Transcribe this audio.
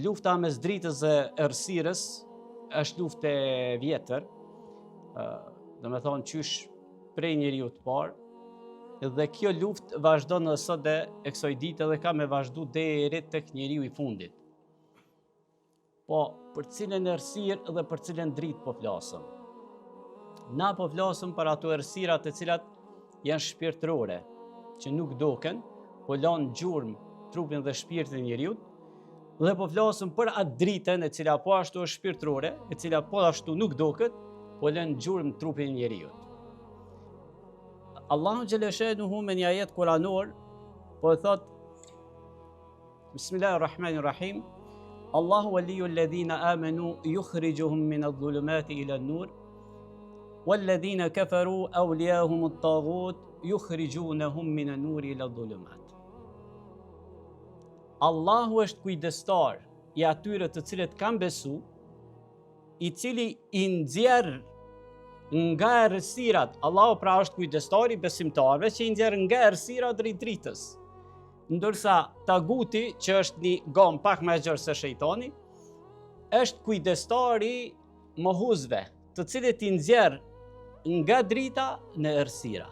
lufta mes dritës dhe errësirës është luftë e vjetër, do me thonë qysh prej njeriu të parë, dhe kjo luftë vazhdon edhe sot e kësaj dite dhe ka me vazhdu deri tek njeriu i fundit. Po, për cilën errësirë dhe për cilën dritë po flasëm? Na po flasëm për ato errësira të cilat janë shpirtërore, që nuk doken, po lanë gjurmë trupin dhe shpirtin e njeriut, dhe po flasëm për atë dritën e cila po ashtu është shpirtërore, e cila po ashtu nuk doket, po lënë gjurmë trupin e njeriut. Allahu xhelle shanuhu me një ajet kuranor po thot Bismillahirrahmanirrahim Allahu waliyyu alladhina amanu yukhrijuhum min adh-dhulumati ila an-nur walladhina kafaru awliyahum at-taghut yukhrijunahum min an-nuri ila adh-dhulumat. Allahu është kujdestar i atyre të cilët kanë besu, i cili i nxjerr nga errësirat. Allahu pra është kujdestari besimtarëve që i nxjerr nga errësirat drejt dritës. Ndërsa taguti, që është një gomë pak më e gjerë se shejtani, është kujdestari mohuzve, të cilët i nxjerr nga drita në errësira.